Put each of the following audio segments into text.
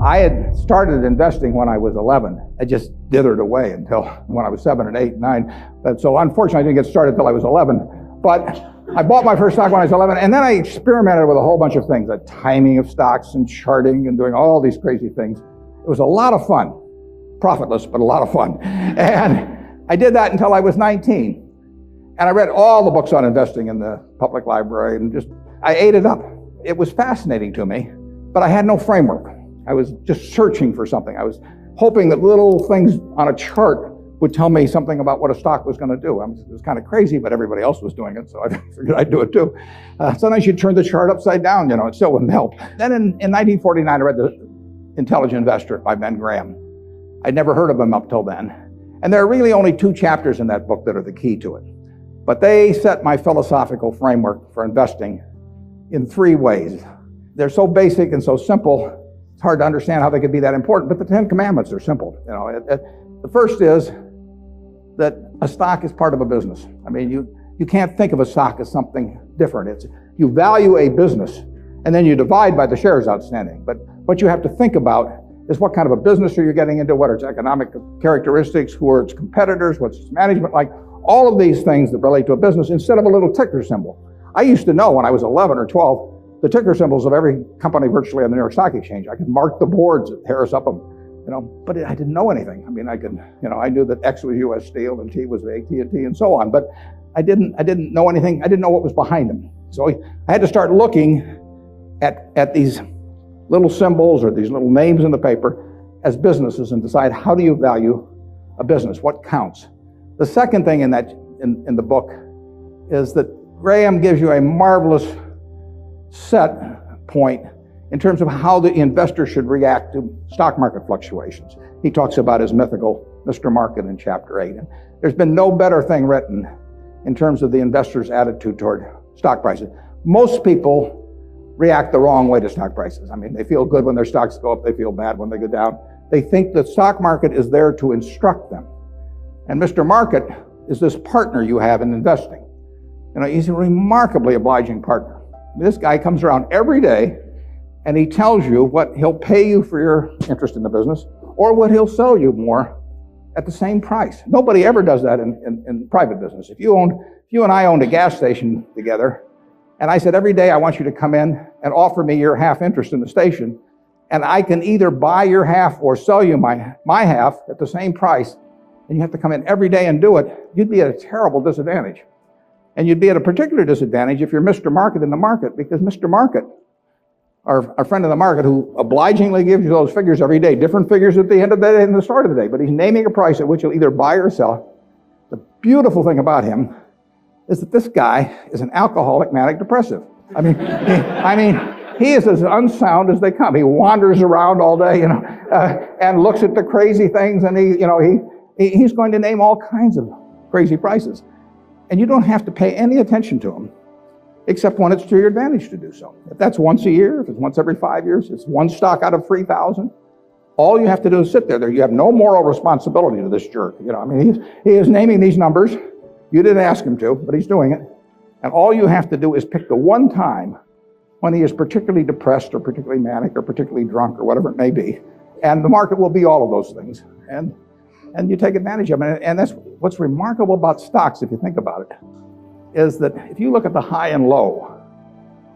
I had started investing when I was 11. I just dithered away until when I was 7 and 8 and 9. So unfortunately, I didn't get started until I was 11. But I bought my first stock when I was 11, and then I experimented with a whole bunch of things, the timing of stocks and charting and doing all these crazy things. It was a lot of fun. Profitless, but a lot of fun. And I did that until I was 19. And I read all the books on investing in the public library and I ate it up. It was fascinating to me, but I had no framework. I was just searching for something. I was hoping that little things on a chart would tell me something about what a stock was going to do. It was kind of crazy, but everybody else was doing it, so I figured I'd do it too. Sometimes you'd turn the chart upside down, it still wouldn't help. Then in 1949, I read The Intelligent Investor by Ben Graham. I'd never heard of him up till then. And there are really only 2 chapters in that book that are the key to it. But they set my philosophical framework for investing in 3 ways. They're so basic and so simple, it's hard to understand how they could be that important, but the 10 Commandments are simple. The first is that a stock is part of a business. I mean, you can't think of a stock as something different. You value a business, and then you divide by the shares outstanding. But what you have to think about is what kind of a business are you getting into, what are its economic characteristics, who are its competitors, what's its management like, all of these things that relate to a business instead of a little ticker symbol. I used to know when I was 11 or 12 the ticker symbols of every company virtually on the New York Stock Exchange. I could mark the boards at Harris Upham, but I didn't know anything. I mean, I knew that X was U.S. Steel and T was AT&T and so on, but I didn't know anything. I didn't know what was behind them. So I had to start looking at these little symbols or these little names in the paper as businesses and decide, how do you value a business? What counts? The second thing in the book is that Graham gives you a marvelous set point in terms of how the investor should react to stock market fluctuations. He talks about his mythical Mr. Market in chapter 8. And there's been no better thing written in terms of the investor's attitude toward stock prices. Most people react the wrong way to stock prices. I mean, they feel good when their stocks go up, they feel bad when they go down. They think the stock market is there to instruct them. And Mr. Market is this partner you have in investing. He's a remarkably obliging partner. This guy comes around every day and he tells you what he'll pay you for your interest in the business or what he'll sell you more at the same price. Nobody ever does that in private business. If you and I owned a gas station together, and I said, every day I want you to come in and offer me your half interest in the station, and I can either buy your half or sell you my half at the same price, and you have to come in every day and do it, you'd be at a terrible disadvantage. And you'd be at a particular disadvantage if you're Mr. Market in the market, because Mr. Market, our friend in the market who obligingly gives you those figures every day, different figures at the end of the day and the start of the day, but he's naming a price at which you'll either buy or sell. The beautiful thing about him is that this guy is an alcoholic manic depressive. I mean, he is as unsound as they come. He wanders around all day, and looks at the crazy things, and he's going to name all kinds of crazy prices. And you don't have to pay any attention to him, except when it's to your advantage to do so. If that's once a year, if it's once every 5 years, it's one stock out of 3,000. All you have to do is sit there. You have no moral responsibility to this jerk. He is naming these numbers. You didn't ask him to, but he's doing it. And all you have to do is pick the one time when he is particularly depressed or particularly manic or particularly drunk or whatever it may be. And the market will be all of those things. And you take advantage of it. And that's what's remarkable about stocks, if you think about it, is that if you look at the high and low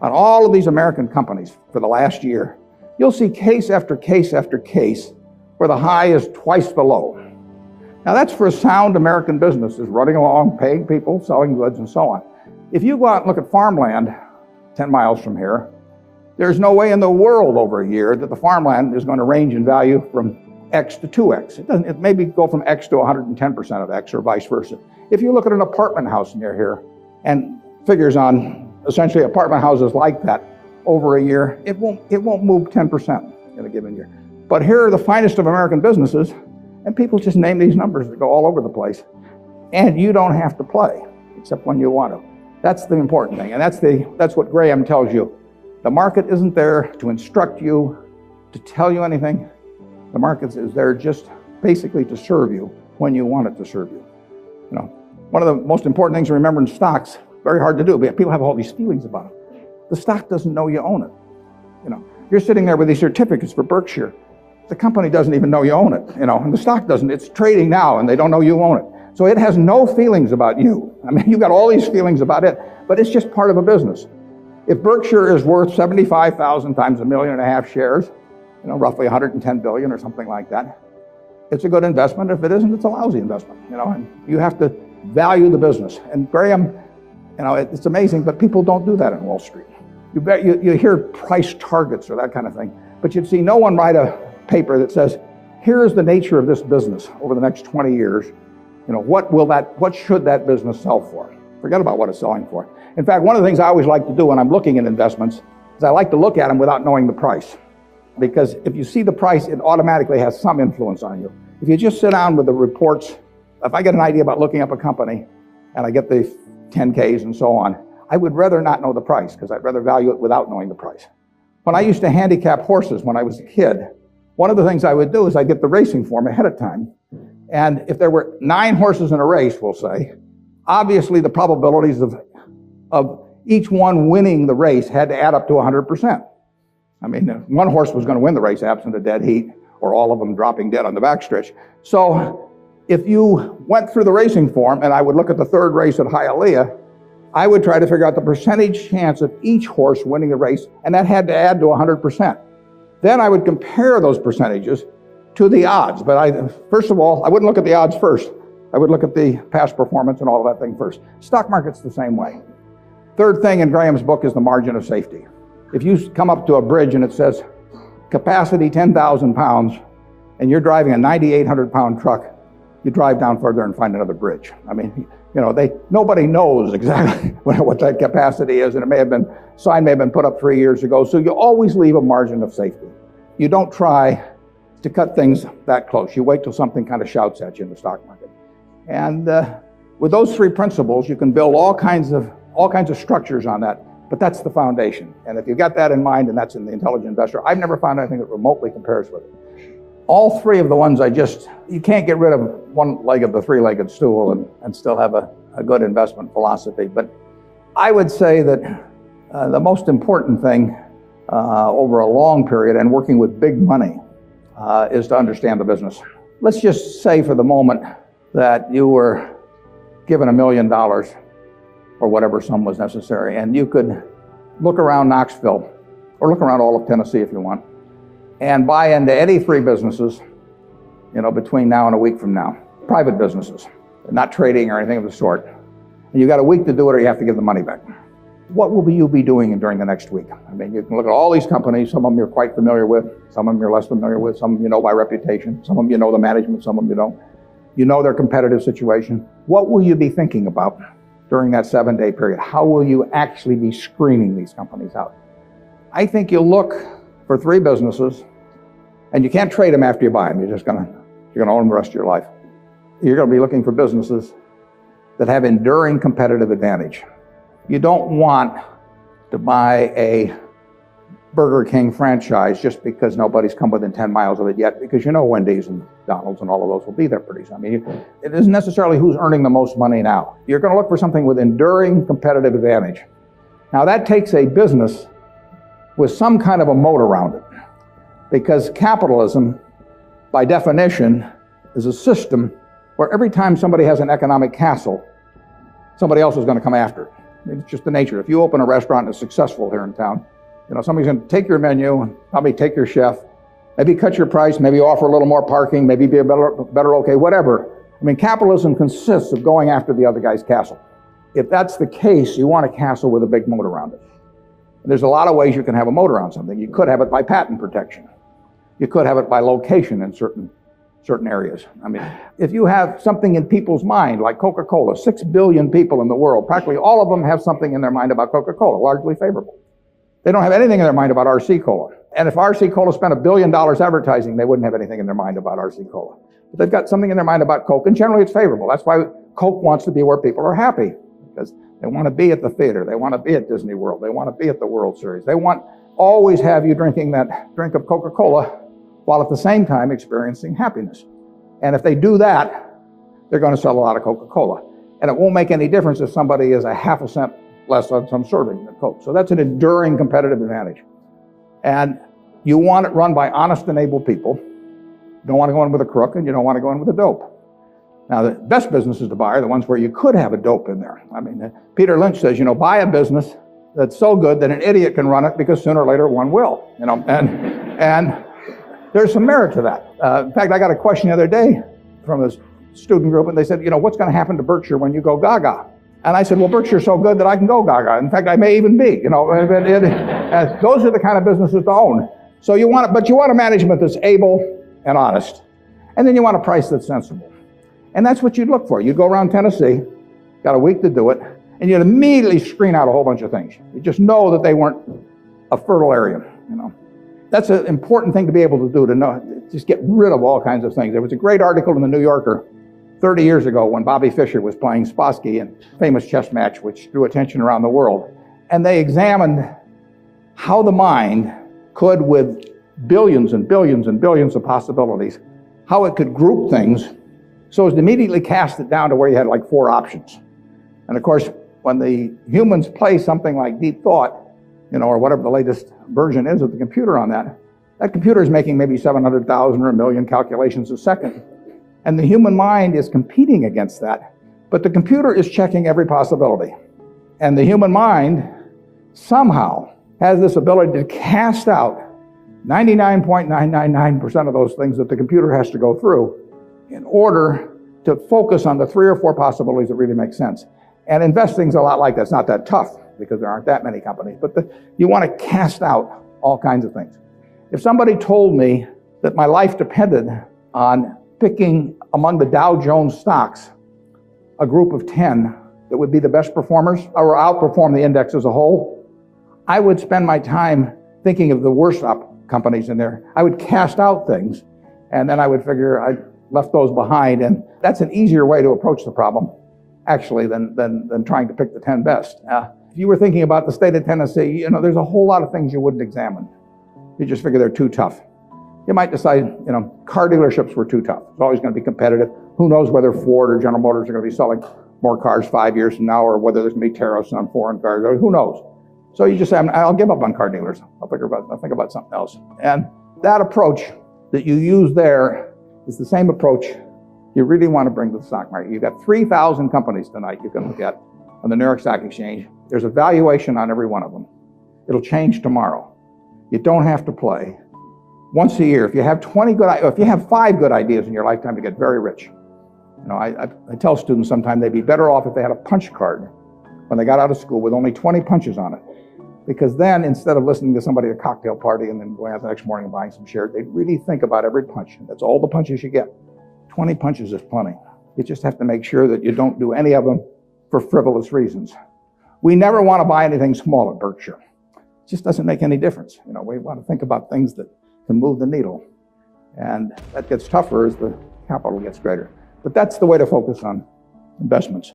on all of these American companies for the last year, you'll see case after case after case where the high is twice the low. Now that's for a sound American business, is running along, paying people, selling goods, and so on. If you go out and look at farmland 10 miles from here, there's no way in the world over a year that the farmland is going to range in value from X to 2X. It maybe go from X to 110% of X or vice versa. If you look at an apartment house near here and figures on essentially apartment houses like that over a year, it won't move 10% in a given year. But here are the finest of American businesses, and people just name these numbers that go all over the place. And you don't have to play, except when you want to. That's the important thing, and that's what Graham tells you. The market isn't there to instruct you, to tell you anything. The market is there just basically to serve you when you want it to serve you. One of the most important things to remember in stocks, very hard to do, but people have all these feelings about it. The stock doesn't know you own it. You're sitting there with these certificates for Berkshire. the company doesn't even know you own it, and the stock doesn't. It's trading now, and they don't know you own it. So it has no feelings about you. I mean, you've got all these feelings about it, but it's just part of a business. If Berkshire is worth 75,000 times 1.5 million shares, roughly 110 billion or something like that, it's a good investment. If it isn't, it's a lousy investment, and you have to value the business. And Graham, it's amazing, but people don't do that in Wall Street. You hear price targets or that kind of thing, but you'd see no one write a paper that says, here is the nature of this business over the next 20 years. What should that business sell for? Forget about what it's selling for. In fact, one of the things I always like to do when I'm looking at investments is I like to look at them without knowing the price. Because if you see the price, it automatically has some influence on you. If you just sit down with the reports, if I get an idea about looking up a company and I get the 10Ks and so on, I would rather not know the price because I'd rather value it without knowing the price. When I used to handicap horses when I was a kid, one of the things I would do is I'd get the racing form ahead of time. And if there were 9 horses in a race, we'll say, obviously the probabilities of each one winning the race had to add up to 100%. I mean, one horse was going to win the race absent a dead heat or all of them dropping dead on the backstretch. So if you went through the racing form and I would look at the 3rd race at Hialeah, I would try to figure out the percentage chance of each horse winning the race, and that had to add to 100%. Then I would compare those percentages to the odds. But first of all, I wouldn't look at the odds first. I would look at the past performance and all of that thing first. Stock market's the same way. Third thing in Graham's book is the margin of safety. If you come up to a bridge and it says capacity 10,000 pounds and you're driving a 9,800 pound truck, you drive down further and find another bridge. I mean, nobody knows exactly what that capacity is, and sign may have been put up 3 years ago. So you always leave a margin of safety. You don't try to cut things that close. You wait till something kind of shouts at you in the stock market. And with those 3 principles, you can build all kinds of structures on that. But that's the foundation. And if you've got that in mind, and that's in the Intelligent Investor, I've never found anything that remotely compares with it. All 3 of the ones you can't get rid of one leg of the 3-legged stool and still have a good investment philosophy. But I would say that the most important thing over a long period and working with big money is to understand the business. Let's just say for the moment that you were given $1 million or whatever sum was necessary, and you could look around Knoxville or look around all of Tennessee if you want and buy into any 3 businesses, between now and a week from now, private businesses, not trading or anything of the sort. And you got a week to do it or you have to give the money back. What will you be doing during the next week? I mean, you can look at all these companies. Some of them you're quite familiar with. Some of them you're less familiar with. Some of them you know by reputation. Some of them you know the management. Some of them you don't. You know their competitive situation. What will you be thinking about during that 7-day period? How will you actually be screening these companies out? I think you'll look for 3 businesses, and you can't trade them after you buy them. You're going to own them the rest of your life. You're going to be looking for businesses that have enduring competitive advantage. You don't want to buy a Burger King franchise just because nobody's come within 10 miles of it yet, because Wendy's and McDonald's and all of those will be there pretty soon. I mean, it isn't necessarily who's earning the most money now. You're going to look for something with enduring competitive advantage. Now that takes a business with some kind of a moat around it, because capitalism, by definition, is a system where every time somebody has an economic castle, somebody else is going to come after it. It's just the nature. If you open a restaurant and it's successful here in town, somebody's going to take your menu and probably take your chef, maybe cut your price, maybe offer a little more parking, maybe be a better okay, whatever. I mean, capitalism consists of going after the other guy's castle. If that's the case, you want a castle with a big moat around it. And there's a lot of ways you can have a moat around something. You could have it by patent protection. You could have it by location in certain areas. I mean, if you have something in people's mind, like Coca-Cola, 6 billion people in the world, practically all of them have something in their mind about Coca-Cola, largely favorable. They don't have anything in their mind about RC Cola. And if RC Cola spent $1 billion advertising, they wouldn't have anything in their mind about RC Cola. But they've got something in their mind about Coke, and generally it's favorable. That's why Coke wants to be where people are happy, because they want to be at the theater. They want to be at Disney World. They want to be at the World Series. They want always have you drinking that drink of Coca-Cola while at the same time experiencing happiness. And if they do that, they're going to sell a lot of Coca-Cola. And it won't make any difference if somebody is a half a cent less on some serving than Coke. So that's an enduring competitive advantage. And you want it run by honest and able people. You don't want to go in with a crook, and you don't want to go in with a dope. Now, the best businesses to buy are the ones where you could have a dope in there. I mean, Peter Lynch says, buy a business that's so good that an idiot can run it, because sooner or later one will. And there's some merit to that. In fact, I got a question the other day from a student group, and they said, what's going to happen to Berkshire when you go gaga? And I said, well, Berkshire's so good that I can go gaga. In fact, I may even be. Those are the kind of businesses to own. So you want a management that's able and honest, and then you want a price that's sensible. And that's what you'd look for. You'd go around Tennessee, got a week to do it, and you'd immediately screen out a whole bunch of things. You just know that they weren't a fertile area. That's an important thing to be able to do, to know, just get rid of all kinds of things. There was a great article in the New Yorker 30 years ago when Bobby Fischer was playing Spassky in a famous chess match which drew attention around the world. And they examined how the mind could, with billions and billions and billions of possibilities, how it could group things so as to immediately cast it down to where you had like 4 options. And of course, when the humans play something like deep thought, or whatever the latest version is of the computer on that computer is making maybe 700,000 or 1 million calculations a second. And the human mind is competing against that, but the computer is checking every possibility. And the human mind somehow has this ability to cast out 99.999% of those things that the computer has to go through in order to focus on the 3 or 4 possibilities that really make sense. And investing's a lot like that. It's not that tough because there aren't that many companies, but you want to cast out all kinds of things. If somebody told me that my life depended on picking among the Dow Jones stocks a group of 10 that would be the best performers or outperform the index as a whole, I would spend my time thinking of the worst companies in there. I would cast out things, and then I would figure I left those behind, and that's an easier way to approach the problem, actually, than trying to pick the 10 best. If you were thinking about the state of Tennessee, there's a whole lot of things you wouldn't examine. You just figure they're too tough. You might decide, car dealerships were too tough. It's always going to be competitive. Who knows whether Ford or General Motors are going to be selling more cars 5 years from now, or whether there's going to be tariffs on foreign cars, or who knows. So you just say, I'll give up on car dealers. I'll think about something else. And that approach that you use there is the same approach you really want to bring to the stock market. You've got 3,000 companies tonight you can look at on the New York Stock Exchange. There's a valuation on every one of them. It'll change tomorrow. You don't have to play. Once a year, if you have 5 good ideas in your lifetime, you get very rich. I tell students sometimes they'd be better off if they had a punch card when they got out of school with only 20 punches on it. Because then, instead of listening to somebody at a cocktail party and then going out the next morning and buying some shares, they'd really think about every punch. That's all the punches you get. 20 punches is plenty. You just have to make sure that you don't do any of them for frivolous reasons. We never want to buy anything small at Berkshire. It just doesn't make any difference. We want to think about things that can move the needle. And that gets tougher as the capital gets greater. But that's the way to focus on investments.